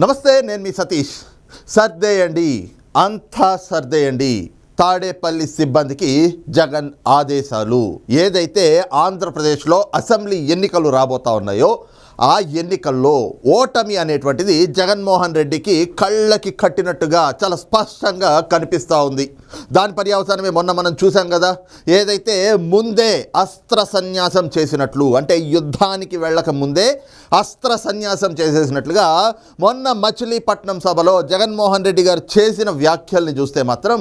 నమస్తే, నేను మీ సతీష్. సర్దేయండి, అంతా సర్దేయండి. తాడేపల్లి సిబ్బందికి జగన్ ఆదేశాలు. ఏదైతే ఆంధ్రప్రదేశ్లో అసెంబ్లీ ఎన్నికలు రాబోతా ఉన్నాయో ఆ ఎన్నికల్లో ఓటమి అనేటువంటిది జగన్మోహన్ రెడ్డికి కళ్ళకి కట్టినట్టుగా చాలా స్పష్టంగా కనిపిస్తూ ఉంది. దాని పర్యవసానమే మొన్న మనం చూసాం కదా, ఏదైతే ముందే అస్త్ర సన్యాసం చేసినట్లు, అంటే యుద్ధానికి వెళ్ళక ముందే అస్త్ర సన్యాసం చేసేసినట్లుగా మొన్న మచిలీపట్నం సభలో జగన్మోహన్ రెడ్డి గారు చేసిన వ్యాఖ్యల్ని చూస్తే మాత్రం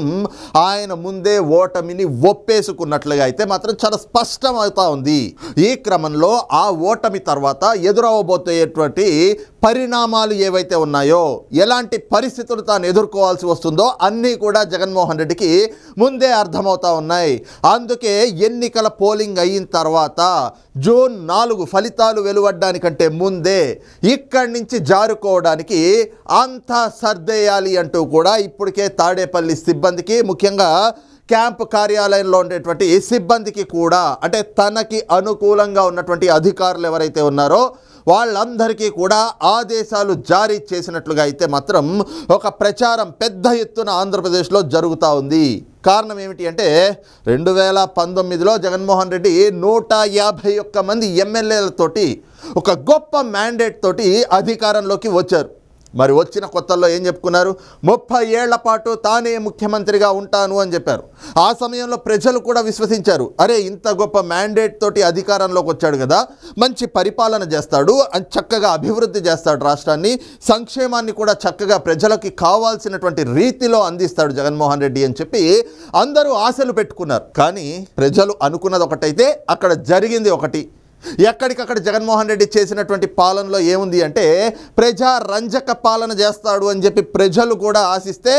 ఆయన ముందే ఓటమిని ఒప్పేసుకున్నట్లుగా అయితే మాత్రం చాలా స్పష్టం అవుతా ఉంది. ఈ క్రమంలో ఆ ఓటమి తర్వాత ఎదురవబోయేటువంటి పరిణామాలు ఏవైతే ఉన్నాయో, ఎలాంటి పరిస్థితులు తాను ఎదుర్కోవాల్సి వస్తుందో అన్నీ కూడా జగన్మోహన్ రెడ్డికి ముందే అర్థమవుతా ఉన్నాయి. అందుకే ఎన్నికల పోలింగ్ అయిన తర్వాత జూన్ 4 ఫలితాలు వెలువడ్డానికంటే ముందే ఇక్కడి నుంచి జారుకోవడానికి అంతా సర్దేయాలి అంటూ కూడా ఇప్పటికే తాడేపల్లి సిబ్బందికి, ముఖ్యంగా క్యాంపు కార్యాలయంలో ఉండేటువంటి సిబ్బందికి కూడా, అంటే తనకి అనుకూలంగా ఉన్నటువంటి అధికారులు ఎవరైతే ఉన్నారో వాళ్ళందరికీ కూడా ఆదేశాలు జారీ చేసినట్లుగా అయితే మాత్రం ఒక ప్రచారం పెద్ద ఎత్తున ఆంధ్రప్రదేశ్లో జరుగుతూ ఉంది. కారణం ఏమిటి అంటే 2019లో జగన్మోహన్ రెడ్డి 151 మంది ఎమ్మెల్యేలతోటి ఒక గొప్ప మ్యాండేట్ తోటి అధికారంలోకి వచ్చారు. మరి వచ్చిన కొత్తల్లో ఏం చెప్పుకున్నారు? 30 ఏళ్ల పాటు తానే ముఖ్యమంత్రిగా ఉంటాను అని చెప్పారు. ఆ సమయంలో ప్రజలు కూడా విశ్వసించారు. అరే, ఇంత గొప్ప మ్యాండేట్ తోటి అధికారంలోకి వచ్చాడు కదా, మంచి పరిపాలన చేస్తాడు, చక్కగా అభివృద్ధి చేస్తాడు రాష్ట్రాన్ని, సంక్షేమాన్ని కూడా చక్కగా ప్రజలకి కావాల్సినటువంటి రీతిలో అందిస్తాడు జగన్మోహన్ రెడ్డి అని చెప్పి అందరూ ఆశలు పెట్టుకున్నారు. కానీ ప్రజలు అనుకున్నది ఒకటైతే అక్కడ జరిగింది ఒకటి. ఎక్కడికక్కడ జగన్మోహన్ రెడ్డి చేసినటువంటి పాలనలో ఏముంది అంటే ప్రజా రంజక పాలన చేస్తాడు అని చెప్పి ప్రజలు కూడా ఆశిస్తే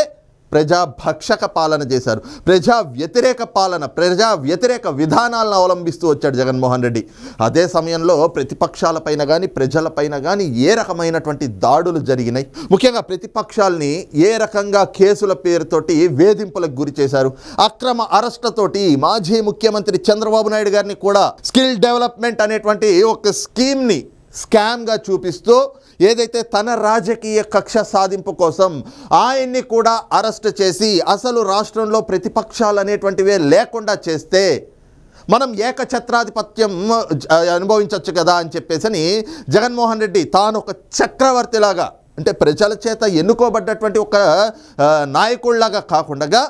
ప్రజాభక్షక పాలన చేశారు. ప్రజా వ్యతిరేక పాలన, ప్రజా వ్యతిరేక విధానాలను అవలంబిస్తూ వచ్చాడు జగన్మోహన్ రెడ్డి. అదే సమయంలో ప్రతిపక్షాలపైన కానీ ప్రజలపైన కానీ ఏ రకమైనటువంటి దాడులు జరిగినాయి. ముఖ్యంగా ప్రతిపక్షాలని ఏ రకంగా కేసుల పేరుతోటి వేధింపులకు గురి చేశారు. అక్రమ అరెస్టులతోటి మాజీ ముఖ్యమంత్రి చంద్రబాబు నాయుడు గారిని కూడా స్కిల్ డెవలప్మెంట్ అనేటువంటి ఒక స్కీమ్ని స్కామ్గా చూపిస్తూ ఏదైతే తన రాజకీయ కక్ష సాధింపు కోసం ఆయన్ని కూడా అరెస్ట్ చేసి అసలు రాష్ట్రంలో ప్రతిపక్షాలు అనేటువంటివే లేకుండా చేస్తే మనం ఏకఛత్రాధిపత్యం అనుభవించవచ్చు కదా అని చెప్పేసి జగన్మోహన్ రెడ్డి తాను ఒక చక్రవర్తిలాగా, అంటే ప్రజల చేత ఎన్నుకోబడ్డటువంటి ఒక నాయకుడిలాగా కాకుండా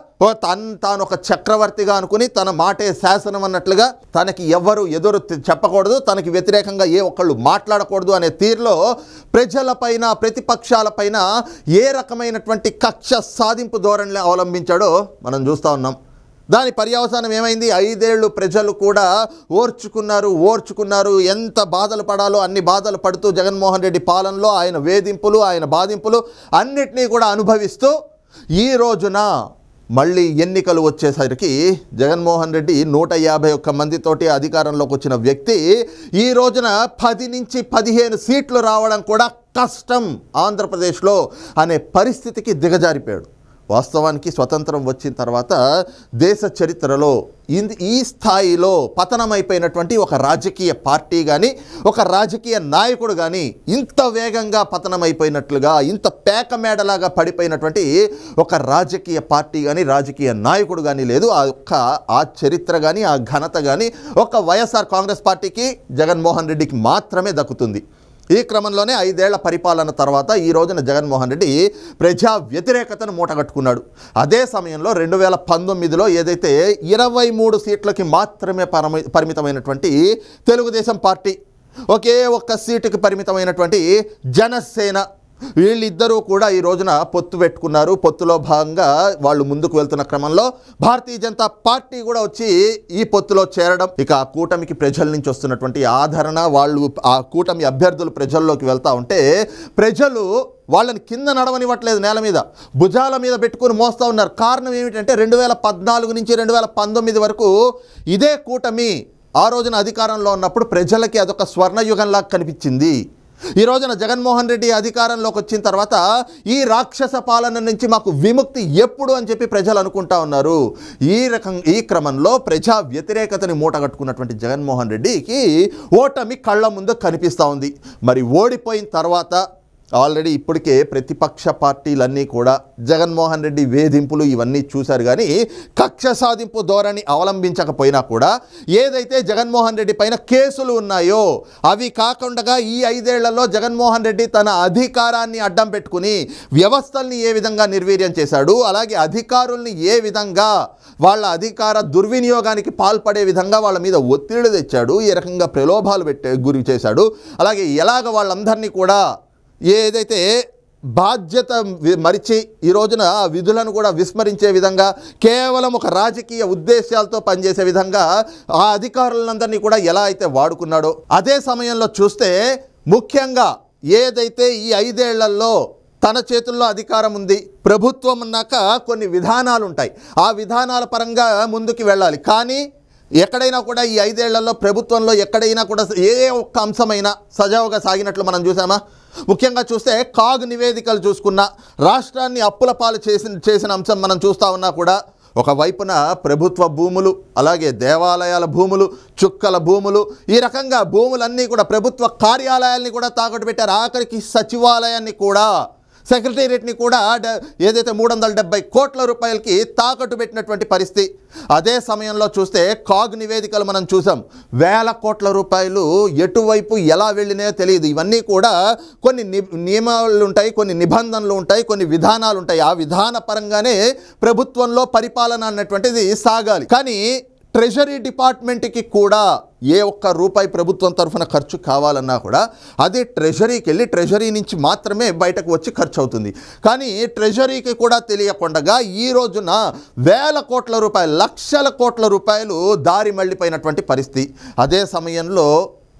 తాను ఒక చక్రవర్తిగా అనుకుని తన మాటే శాసనం అన్నట్లుగా తనకి ఎవరు ఎదురు చెప్పకూడదు, తనకి వ్యతిరేకంగా ఏ ఒక్కళ్ళు మాట్లాడకూడదు అనే తీరులో ప్రజలపైన ప్రతిపక్షాలపైన ఏ రకమైనటువంటి కక్ష సాధింపు ధోరణిని అవలంబించాడో మనం చూస్తూ ఉన్నాం. దాని పర్యవసానం ఏమైంది? 5 ఏళ్ళు ప్రజలు కూడా ఓర్చుకున్నారు. ఎంత బాధలు పడాలో అన్ని బాధలు పడుతూ జగన్మోహన్ రెడ్డి పాలనలో ఆయన వేధింపులు, ఆయన బాధింపులు అన్నిటినీ కూడా అనుభవిస్తూ ఈ రోజున మళ్ళీ ఎన్నికలు వచ్చేసరికి జగన్మోహన్ రెడ్డి 151 మందితోటి అధికారంలోకి వచ్చిన వ్యక్తి ఈ రోజున 10 నుంచి 15 సీట్లు రావడం కూడా కష్టం ఆంధ్రప్రదేశ్లో అనే పరిస్థితికి దిగజారిపోయాడు. వాస్తవానికి స్వతంత్రం వచ్చిన తర్వాత దేశ చరిత్రలో ఈ స్థాయిలో పతనమైపోయినటువంటి ఒక రాజకీయ పార్టీ కానీ ఒక రాజకీయ నాయకుడు కానీ ఇంత వేగంగా పతనమైపోయినట్లుగా, ఇంత పేకమేడలాగా పడిపోయినటువంటి ఒక రాజకీయ పార్టీ కానీ రాజకీయ నాయకుడు కానీ లేదు. ఆ చరిత్ర కానీ ఆ ఘనత కానీ ఒక వైఎస్ఆర్ కాంగ్రెస్ పార్టీకి, జగన్మోహన్ రెడ్డికి మాత్రమే దక్కుతుంది. ఈ క్రమంలోనే 5 ఏళ్ల పరిపాలన తర్వాత ఈ రోజున జగన్మోహన్ రెడ్డి ప్రజా వ్యతిరేకతను మూటగట్టుకున్నాడు. అదే సమయంలో 2019లో ఏదైతే 23 సీట్లకి మాత్రమే పరిమితమైనటువంటి తెలుగుదేశం పార్టీ, ఒకే ఒక్క సీటుకి పరిమితమైనటువంటి జనసేన, వీళ్ళిద్దరూ కూడా ఈ రోజున పొత్తు పెట్టుకున్నారు. పొత్తులో భాగంగా వాళ్ళు ముందుకు వెళ్తున్న క్రమంలో భారతీయ జనతా పార్టీ కూడా వచ్చి ఈ పొత్తులో చేరడం, ఇక ఆ కూటమికి ప్రజల నుంచి వస్తున్నటువంటి ఆదరణ, వాళ్ళు ఆ కూటమి అభ్యర్థులు ప్రజల్లోకి వెళ్తూ ఉంటే ప్రజలు వాళ్ళని కింద నడవనివ్వట్లేదు, నేల మీద భుజాల మీద పెట్టుకుని మోస్తూ ఉన్నారు. కారణం ఏమిటంటే 2014 నుంచి 2019 వరకు ఇదే కూటమి ఆ రోజున అధికారంలో ఉన్నప్పుడు ప్రజలకి అదొక స్వర్ణయుగంలాగా కనిపించింది. ఈ రోజున జగన్మోహన్ రెడ్డి అధికారంలోకి వచ్చిన తర్వాత ఈ రాక్షస పాలన నుంచి మాకు విముక్తి ఎప్పుడు అని చెప్పి ప్రజలు అనుకుంటా ఉన్నారు. ఈ క్రమంలో ప్రజా వ్యతిరేకతని మూటగట్టుకున్నటువంటి జగన్మోహన్ రెడ్డికి ఓటమి కళ్ళ ముందు కనిపిస్తూ ఉంది. మరి ఓడిపోయిన తర్వాత ఆల్రెడీ ఇప్పటికే ప్రతిపక్ష పార్టీలన్నీ కూడా జగన్మోహన్ రెడ్డి వేధింపులు ఇవన్నీ చూశారు. కానీ కక్ష సాధింపు ధోరణి అవలంబించకపోయినా కూడా ఏదైతే జగన్మోహన్ రెడ్డి పైన కేసులు ఉన్నాయో అవి కాకుండా ఈ 5 ఏళ్లలో జగన్మోహన్ రెడ్డి తన అధికారాన్ని అడ్డం పెట్టుకుని వ్యవస్థల్ని ఏ విధంగా నిర్వీర్యం చేశాడు, అలాగే అధికారుల్ని ఏ విధంగా వాళ్ళ అధికార దుర్వినియోగానికి పాల్పడే విధంగా వాళ్ళ మీద ఒత్తిడి తెచ్చాడు, ఏ రకంగా ప్రలోభాలు గురి చేశాడు, అలాగే ఎలాగ వాళ్ళందరినీ కూడా ఏదైతే బాధ్యత మరిచి ఈ రోజున విధులను కూడా విస్మరించే విధంగా కేవలం ఒక రాజకీయ ఉద్దేశాలతో పనిచేసే విధంగా ఆ అధికారులందరినీ కూడా ఎలా అయితే వాడుకున్నాడో, అదే సమయంలో చూస్తే ముఖ్యంగా ఏదైతే ఈ 5 ఏళ్లలో తన చేతుల్లో అధికారం ఉంది, ప్రభుత్వం ఉన్నాక కొన్ని విధానాలు ఉంటాయి, ఆ విధానాల పరంగా ముందుకు వెళ్ళాలి. కానీ ఎక్కడైనా కూడా ఈ 5 ఏళ్లలో ప్రభుత్వంలో ఎక్కడైనా కూడా ఏ ఒక్క అంశమైనా సజావుగా సాగినట్లు మనం చూసామా? ముఖ్యంగా చూస్తే కాగ్ నివేదికలు చూసుకున్న రాష్ట్రాన్ని అప్పుల పాలు చేసిన అంశం మనం చూస్తూ ఉన్నా కూడా ఒకవైపున ప్రభుత్వ భూములు, అలాగే దేవాలయాల భూములు, చుక్కల భూములు, ఈ రకంగా భూములన్నీ కూడా ప్రభుత్వ కార్యాలయాల్ని కూడా తాకట్టు పెట్టారు. ఆఖరికి సచివాలయాన్ని కూడా, సెక్రటేరియట్ని కూడా ఏదైతే 370 కోట్ల రూపాయలకి తాకట్టు పెట్టినటువంటి పరిస్థితి. అదే సమయంలో చూస్తే కాగ్ నివేదికలు మనం చూసాం, వేల కోట్ల రూపాయలు ఎటువైపు ఎలా వెళ్ళినాయో తెలియదు. ఇవన్నీ కూడా కొన్ని నియమాలు ఉంటాయి, కొన్ని నిబంధనలు ఉంటాయి, కొన్ని విధానాలు ఉంటాయి. ఆ విధాన పరంగానే ప్రభుత్వంలో పరిపాలన అన్నటువంటిది సాగాలి. కానీ ట్రెజరీ డిపార్ట్మెంట్కి కూడా ఏ ఒక్క రూపాయి ప్రభుత్వం తరఫున ఖర్చు కావాలన్నా కూడా అది ట్రెజరీకి వెళ్ళి ట్రెజరీ నుంచి మాత్రమే బయటకు వచ్చి ఖర్చు అవుతుంది. కానీ ట్రెజరీకి కూడా తెలియకుండా ఈ రోజున వేల కోట్ల రూపాయలు, లక్షల కోట్ల రూపాయలు దారి మళ్ళిపోయినటువంటి పరిస్థితి. అదే సమయంలో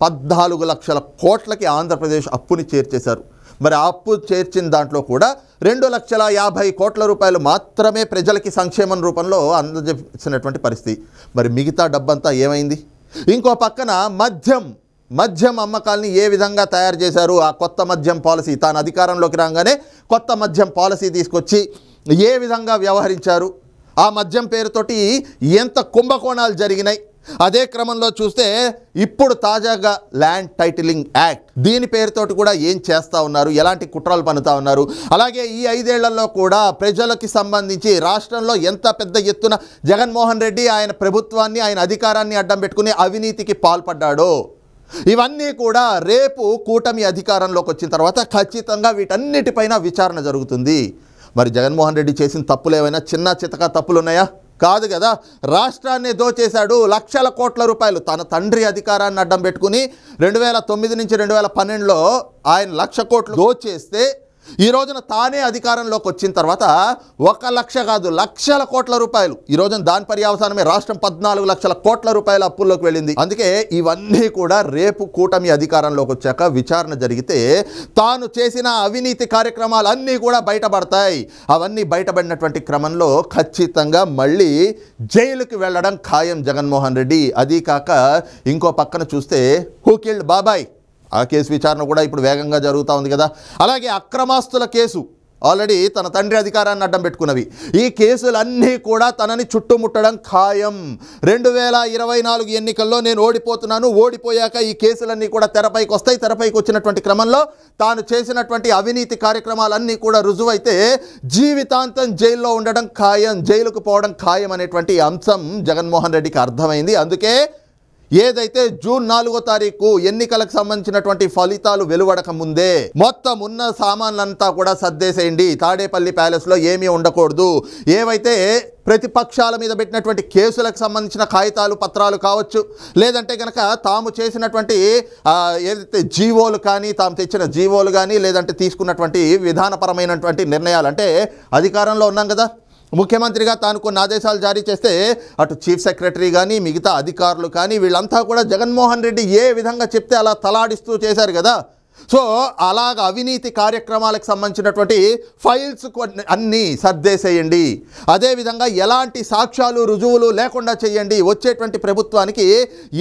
14 లక్షల కోట్లకి ఆంధ్రప్రదేశ్ అప్పుని చేర్చేశారు. మరి ఆ అప్పు చేర్చిన దాంట్లో కూడా 2,50,00,000 కోట్ల రూపాయలు మాత్రమే ప్రజలకి సంక్షేమం రూపంలో అందజేసినటువంటి పరిస్థితి. మరి మిగతా డబ్బంతా ఏమైంది? ఇంకో పక్కన మద్యం అమ్మకాలని ఏ విధంగా తయారు చేశారు? ఆ కొత్త మద్యం పాలసీ, తాను అధికారంలోకి రాగానే కొత్త మద్యం పాలసీ తీసుకొచ్చి ఏ విధంగా వ్యవహరించారు? ఆ మద్యం పేరుతోటి ఎంత కుంభకోణాలు జరిగినాయి? అదే క్రమంలో చూస్తే ఇప్పుడు తాజాగా ల్యాండ్ టైటిలింగ్ యాక్ట్, దీని పేరుతోటి కూడా ఏం చేస్తూ ఉన్నారు, ఎలాంటి కుట్రలు పన్నుతూ ఉన్నారు? అలాగే ఈ 5 ఏళ్లలో కూడా ప్రజలకి సంబంధించి రాష్ట్రంలో ఎంత పెద్ద ఎత్తున జగన్మోహన్ రెడ్డి ఆయన ప్రభుత్వాన్ని, ఆయన అధికారాన్ని అడ్డం పెట్టుకుని అవినీతికి పాల్పడ్డాడో, ఇవన్నీ కూడా రేపు కూటమి అధికారంలోకి వచ్చిన తర్వాత ఖచ్చితంగా వీటన్నిటిపైన విచారణ జరుగుతుంది. మరి జగన్మోహన్ రెడ్డి చేసిన తప్పులు ఏమైనా చిన్న చితక తప్పులు ఉన్నాయా? కాదు కదా. రాష్ట్రాన్ని దోచేశాడు. లక్షల కోట్ల రూపాయలు తన తండ్రి అధికారాన్ని అడ్డం పెట్టుకుని 2009 నుంచి 2012లో ఆయన 1,00,000 కోట్లు దోచేస్తే ఈ రోజున తానే అధికారంలోకి వచ్చిన తర్వాత 1 లక్ష కాదు, లక్షల కోట్ల రూపాయలు, ఈ రోజున దాని పర్యవసానమే రాష్ట్రం 14 లక్షల కోట్ల రూపాయల అప్పుల్లోకి వెళ్ళింది. అందుకే ఇవన్నీ కూడా రేపు కూటమి అధికారంలోకి వచ్చాక విచారణ జరిగితే తాను చేసిన అవినీతి కార్యక్రమాలన్నీ కూడా బయటపడతాయి. అవన్నీ బయటపడినటువంటి క్రమంలో ఖచ్చితంగా మళ్ళీ జైలుకి వెళ్ళడం ఖాయం జగన్మోహన్ రెడ్డి. అదీ కాక ఇంకో పక్కన చూస్తే హూ కిల్డ్ బాబాయ్, ఆ కేసు విచారణ కూడా ఇప్పుడు వేగంగా జరుగుతూ ఉంది కదా. అలాగే అక్రమాస్తుల కేసు, ఆల్రెడీ తన తండ్రి అధికారాన్ని అడ్డం పెట్టుకున్నవి, ఈ కేసులన్నీ కూడా తనని చుట్టుముట్టడం ఖాయం. 2024 ఎన్నికల్లో నేను ఓడిపోతున్నాను, ఓడిపోయాక ఈ కేసులన్నీ కూడా తెరపైకి వస్తాయి. తెరపైకి వచ్చినటువంటి క్రమంలో తాను చేసినటువంటి అవినీతి కార్యక్రమాలన్నీ కూడా రుజువైతే జీవితాంతం జైల్లో ఉండడం ఖాయం, జైలుకు పోవడం ఖాయం అనేటువంటి అంశం జగన్మోహన్ రెడ్డికి అర్థమైంది. అందుకే ఏదైతే జూన్ 4వ తారీఖు ఎన్నికలకు సంబంధించినటువంటి ఫలితాలు వెలువడక ముందే మొత్తం ఉన్న సామాన్లంతా కూడా సర్దేసేయండి, తాడేపల్లి ప్యాలెస్లో ఏమీ ఉండకూడదు, ఏవైతే ప్రతిపక్షాల మీద పెట్టినటువంటి కేసులకు సంబంధించిన కాగితాలు పత్రాలు కావచ్చు, లేదంటే కనుక తాము చేసినటువంటి ఏదైతే జీవోలు కానీ, తాము తెచ్చిన జీవోలు కానీ, లేదంటే తీసుకున్నటువంటి విధానపరమైనటువంటి నిర్ణయాలు, అంటే అధికారంలో ఉన్నాం కదా, ముఖ్యమంత్రిగా తాను కొన్ని ఆదేశాలు జారీ చేస్తే అటు చీఫ్ సెక్రటరీ కానీ, మిగతా అధికారులు కానీ, వీళ్ళంతా కూడా జగన్మోహన్ రెడ్డి ఏ విధంగా చెప్తే అలా తలాడిస్తూ చేశారు కదా. సో అలాగ అవినీతి కార్యక్రమాలకు సంబంధించినటువంటి ఫైల్స్ అన్నీ సర్దేసేయండి. అదేవిధంగా ఎలాంటి సాక్ష్యాలు రుజువులు లేకుండా చేయండి. వచ్చేటువంటి ప్రభుత్వానికి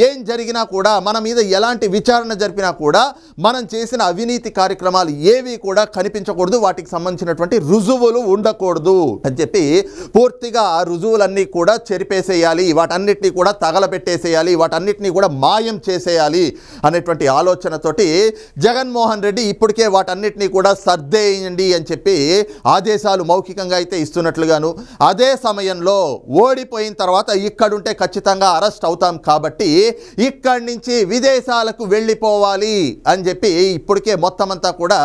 ఏం జరిగినా కూడా, మన మీద ఎలాంటి విచారణ జరిపినా కూడా మనం చేసిన అవినీతి కార్యక్రమాలు ఏవి కూడా కనిపించకూడదు, వాటికి సంబంధించినటువంటి రుజువులు ఉండకూడదు అని చెప్పి పూర్తిగా ఆ రుజువులన్నీ కూడా చెరిపేసేయాలి, వాటన్నిటినీ కూడా తగలబెట్టేసేయాలి, వాటన్నిటినీ కూడా మాయం చేసేయాలి అనేటువంటి ఆలోచనతోటి జగన్మోహన్ రెడ్డి ఇప్పటికే వాటన్నిటినీ కూడా సర్దేయండి అని చెప్పి ఆదేశాలు మౌఖికంగా అయితే ఇస్తున్నట్లుగాను, అదే సమయంలో ఓడిపోయిన తర్వాత ఇక్కడుంటే ఖచ్చితంగా అరెస్ట్ అవుతాం కాబట్టి ఇక్కడి నుంచి విదేశాలకు వెళ్ళిపోవాలి అని చెప్పి ఇప్పటికే మొత్తం అంతా కూడా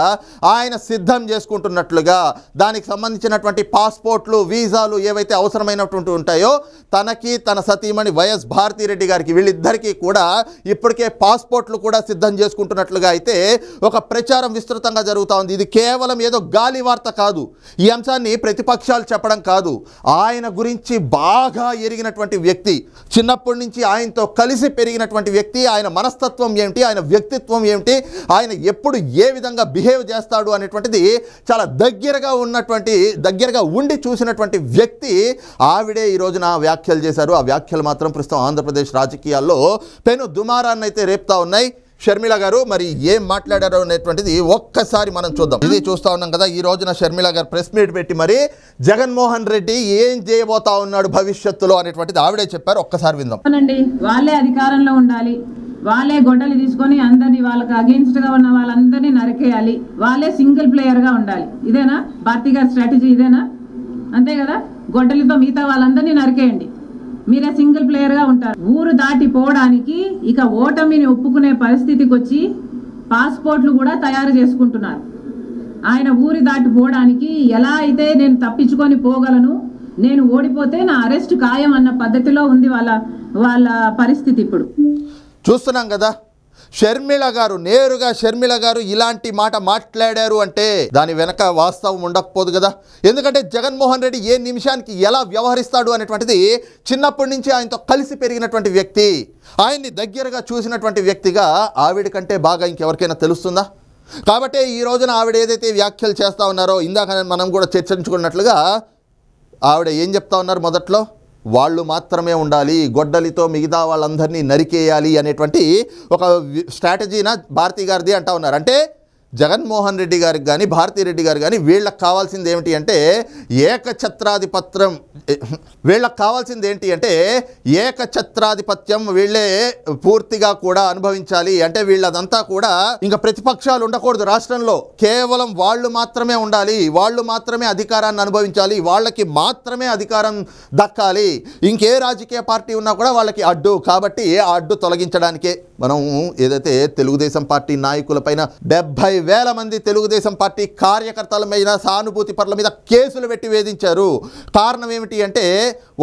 ఆయన సిద్ధం చేసుకుంటున్నట్లుగా, దానికి సంబంధించినటువంటి పాస్పోర్ట్లు, వీసాలు ఏవైతే అవసరమైనటువంటి ఉంటాయో తనకి తన సతీమణి వైఎస్ భారతిరెడ్డి గారికి వీళ్ళిద్దరికీ కూడా ఇప్పటికే పాస్పోర్ట్లు కూడా సిద్ధం చేసుకుంటున్నట్లుగా అయితే ఒక ప్రచారం విస్తృతంగా జరుగుతూ ఉంది. ఇది కేవలం ఏదో గాలి వార్త కాదు. ఈ అంశాన్ని ప్రతిపక్షాలు చెప్పడం కాదు, ఆయన గురించి బాగా ఎరిగినటువంటి వ్యక్తి, చిన్నప్పటి నుంచి ఆయనతో కలిసి పెరిగినటువంటి వ్యక్తి, ఆయన మనస్తత్వం ఏమిటి, ఆయన వ్యక్తిత్వం ఏమిటి, ఆయన ఎప్పుడు ఏ విధంగా బిహేవ్ చేస్తాడు అనేటువంటిది చాలా దగ్గరగా ఉండి చూసినటువంటి వ్యక్తి ఆవిడే ఈ రోజున వ్యాఖ్యలు చేశారు. ఆ వ్యాఖ్యలు మాత్రం ప్రస్తుతం ఆంధ్రప్రదేశ్ రాజకీయాల్లో పెను దుమారాన్ని అయితే రేపుతా ఉన్నాయి. షర్మిల గారు మరి ఏం మాట్లాడారో అనేటువంటిది ఒక్కసారి మనం చూద్దాం. ఇది చూస్తా ఉన్నాం కదా, ఈ రోజున షర్మిల గారు ప్రెస్ మీట్ పెట్టి మరి జగన్మోహన్ రెడ్డి ఏం చేయబోతా ఉన్నాడు భవిష్యత్తులో అనేటువంటిది ఆవిడే చెప్పారు. ఒక్కసారి విందాం. వాళ్ళే అధికారంలో ఉండాలి, వాళ్ళే గొడ్డలు తీసుకొని అందరినీ వాళ్ళకి అగేన్స్ట్ గా ఉన్న వాళ్ళందరినీ నరికేయాలి, వాళ్ళే సింగిల్ ప్లేయర్ గా ఉండాలి. ఇదేనా భారతి గారి స్ట్రాటజీ? ఇదేనా? అంతే కదా, గొడ్డలితో మిగతా వాళ్ళందరినీ నరికేయండి, మీరే సింగిల్ ప్లేయర్ గా ఉంటారు. ఊరు దాటిపోవడానికి ఇక ఓటమిని ఒప్పుకునే పరిస్థితికి వచ్చి పాస్పోర్ట్లు కూడా తయారు చేసుకుంటున్నారు. ఆయన ఊరి దాటిపోవడానికి ఎలా అయితే నేను తప్పించుకొని పోగలను, నేను ఓడిపోతే నా అరెస్ట్ ఖాయం అన్న పద్ధతిలో ఉంది వాళ్ళ పరిస్థితి. ఇప్పుడు చూస్తున్నాం కదా, షర్మిల గారు నేరుగా షర్మిల గారు ఇలాంటి మాట మాట్లాడారు అంటే దాని వెనక వాస్తవం ఉండకపోదు కదా. ఎందుకంటే జగన్మోహన్ రెడ్డి ఏ నిమిషానికి ఎలా వ్యవహరిస్తాడు అనేటువంటిది చిన్నప్పటి నుంచి ఆయనతో కలిసి పెరిగినటువంటి వ్యక్తి, ఆయన్ని దగ్గరగా చూసినటువంటి వ్యక్తిగా ఆవిడ కంటే బాగా ఇంకెవరికైనా తెలుస్తుందా? కాబట్టి ఈ రోజున ఆవిడ ఏదైతే వ్యాఖ్యలు చేస్తూ ఉన్నారో, ఇందాక మనం కూడా చర్చించుకున్నట్లుగా ఆవిడ ఏం చెప్తా ఉన్నారు, మొదట్లో వాళ్ళు మాత్రమే ఉండాలి, గొడ్డలితో మిగతా వాళ్ళందరినీ నరికేయాలి అనేటువంటి ఒక స్ట్రాటజీన భారతి గారిది అంటా ఉన్నారు. అంటే జగన్మోహన్ రెడ్డి గారికి కానీ భారతిరెడ్డి గారు కానీ వీళ్ళకి కావాల్సింది ఏమిటి అంటే ఏకఛత్రాధిపత్యం వీళ్ళే పూర్తిగా కూడా అనుభవించాలి. అంటే వీళ్ళదంతా కూడా ఇంకా ప్రతిపక్షాలు ఉండకూడదు రాష్ట్రంలో, కేవలం వాళ్ళు మాత్రమే ఉండాలి, వాళ్ళు మాత్రమే అధికారాన్ని అనుభవించాలి, వాళ్ళకి మాత్రమే అధికారం దక్కాలి, ఇంకే రాజకీయ పార్టీ ఉన్నా కూడా వాళ్ళకి అడ్డు. కాబట్టి ఆ అడ్డు తొలగించడానికే మనం ఏదైతే తెలుగుదేశం పార్టీ నాయకులపైన 70,000 మంది తెలుగుదేశం పార్టీ కార్యకర్తల మీద, సానుభూతి పరుల మీద కేసులు పెట్టి వేధించారు. కారణం ఏమిటి అంటే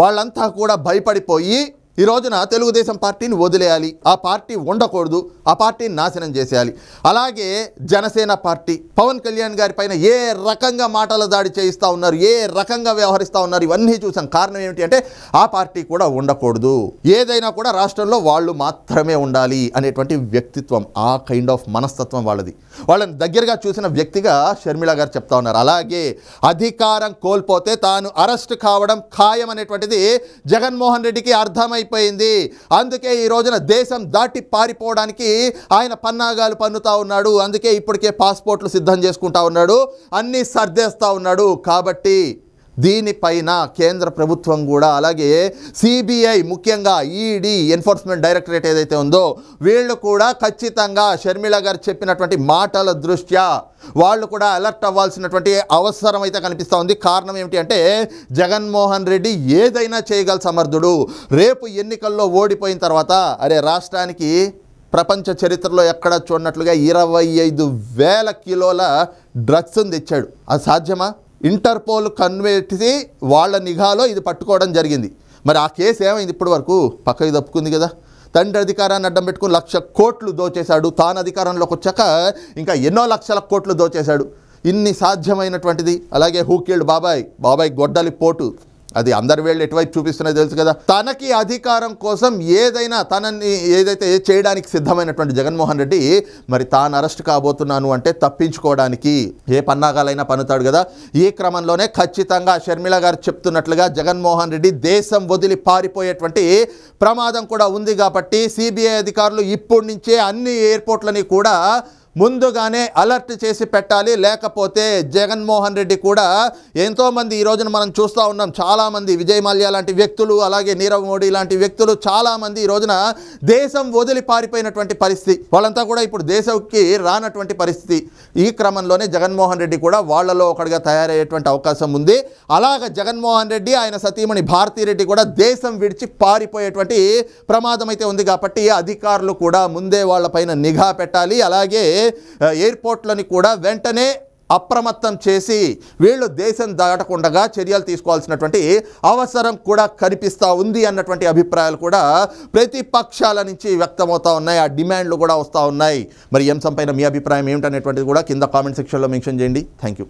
వాళ్ళంతా కూడా భయపడిపోయి ఈ రోజున తెలుగుదేశం పార్టీని వదిలేయాలి, ఆ పార్టీ ఉండకూడదు, ఆ పార్టీని నాశనం చేసేయాలి. అలాగే జనసేన పార్టీ పవన్ కళ్యాణ్ గారి పైన ఏ రకంగా మాటల దాడి చేయిస్తూ ఉన్నారు, ఏ రకంగా వ్యవహరిస్తూ ఉన్నారు, ఇవన్నీ చూసాం. కారణం ఏమిటి అంటే ఆ పార్టీ కూడా ఉండకూడదు, ఏదైనా కూడా రాష్ట్రంలో వాళ్ళు మాత్రమే ఉండాలి అనేటువంటి వ్యక్తిత్వం, ఆ కైండ్ ఆఫ్ మనస్తత్వం వాళ్ళది. వాళ్ళని దగ్గరగా చూసిన వ్యక్తిగా షర్మిల గారు చెప్తా ఉన్నారు. అలాగే అధికారం కోల్పోతే తాను అరెస్ట్ కావడం ఖాయం అనేటువంటిది జగన్మోహన్ రెడ్డికి అర్థమైపోయింది. అందుకే ఈ రోజున దేశం దాటి పారిపోవడానికి ఆయన పన్నాగాలు పన్నుతా ఉన్నాడు. అందుకే ఇప్పటికే పాస్పోర్ట్లు సిద్ధం చేసుకుంటా ఉన్నాడు, అన్నీ సర్దేస్తా ఉన్నాడు. కాబట్టి దీనిపైన కేంద్ర ప్రభుత్వం కూడా, అలాగే సిబిఐ, ముఖ్యంగా ఈడీ ఎన్ఫోర్స్మెంట్ డైరెక్టరేట్ ఏదైతే ఉందో వీళ్ళు కూడా ఖచ్చితంగా షర్మిల గారు చెప్పినటువంటి మాటల దృష్ట్యా వాళ్ళు కూడా అలర్ట్ అవ్వాల్సినటువంటి అవసరం అయితే కనిపిస్తూ ఉంది. కారణం ఏమిటి అంటే జగన్మోహన్ రెడ్డి ఏదైనా చేయగల సమర్థుడు. రేపు ఎన్నికల్లో ఓడిపోయిన తర్వాత రాష్ట్రానికి ప్రపంచ చరిత్రలో ఎక్కడ చూడనట్లుగా 25,000 కిలోల డ్రగ్స్ని తెచ్చాడు. అది సాధ్యమా? ఇంటర్పోల్ కన్వేసి వాళ్ళ నిఘాలో ఇది పట్టుకోవడం జరిగింది. మరి ఆ కేసు ఏమైంది? ఇప్పటి వరకు పక్కకి తప్పుకుంది కదా. తండ్రి అధికారాన్ని అడ్డం పెట్టుకుని 1,00,000 కోట్లు దోచేశాడు. తాను అధికారంలోకి వచ్చాక ఇంకా ఎన్నో లక్షల కోట్లు దోచేశాడు. ఇన్ని సాధ్యమైనటువంటిది. అలాగే హూకిల్డ్ బాబాయ్ గొడ్డలి పోటు, అది అందరి వేళ్ళు ఎటువైపు చూపిస్తున్నది తెలుసు కదా. తనకి అధికారం కోసం తనని ఏదైతే చేయడానికి సిద్ధమైనటువంటి జగన్మోహన్ రెడ్డి మరి తాను అరెస్ట్ కాబోతున్నాను అంటే తప్పించుకోవడానికి ఏ పన్నాగాలైనా పన్నుతాడు కదా. ఈ క్రమంలోనే ఖచ్చితంగా షర్మిల గారు చెప్తున్నట్లుగా జగన్మోహన్ రెడ్డి దేశం వదిలి పారిపోయేటువంటి ప్రమాదం కూడా ఉంది. కాబట్టి సిబిఐ అధికారులు ఇప్పటి నుంచే అన్ని ఎయిర్పోర్ట్లని కూడా ముందుగానే అలర్ట్ చేసి పెట్టాలి. లేకపోతే జగన్మోహన్ రెడ్డి కూడా ఎంతోమంది ఈ రోజున మనం చూస్తూ ఉన్నాం, చాలామంది విజయ్ మల్యా లాంటి వ్యక్తులు, అలాగే నీరవ్ మోడీ లాంటి వ్యక్తులు చాలామంది ఈ రోజున దేశం వదిలి పారిపోయినటువంటి పరిస్థితి. వాళ్ళంతా కూడా ఇప్పుడు దేశంకి రానటువంటి పరిస్థితి. ఈ క్రమంలోనే జగన్మోహన్ రెడ్డి కూడా వాళ్ళలో ఒకటిగా తయారయ్యేటువంటి అవకాశం ఉంది. అలాగ జగన్మోహన్ రెడ్డి, ఆయన సతీమణి భారతీరెడ్డి కూడా దేశం విడిచి పారిపోయేటువంటి ప్రమాదం అయితే ఉంది. కాబట్టి అధికారులు కూడా ముందే వాళ్ళపైన నిఘా పెట్టాలి. అలాగే ఎయిర్పోర్ట్లని కూడా వెంటనే అప్రమత్తం చేసి వీళ్ళు దేశం దాటకుండా చర్యలు తీసుకోవాల్సినటువంటి అవసరం కూడా కనిపిస్తూ ఉంది అన్నటువంటి అభిప్రాయాలు కూడా ప్రతిపక్షాల నుంచి వ్యక్తమవుతూ ఉన్నాయి. ఆ డిమాండ్లు కూడా వస్తూ ఉన్నాయి. మరి ఈ అంశంపైన మీ అభిప్రాయం ఏమిటనేటువంటిది కూడా కింద కామెంట్ సెక్షన్లో మెన్షన్ చేయండి. Thank you.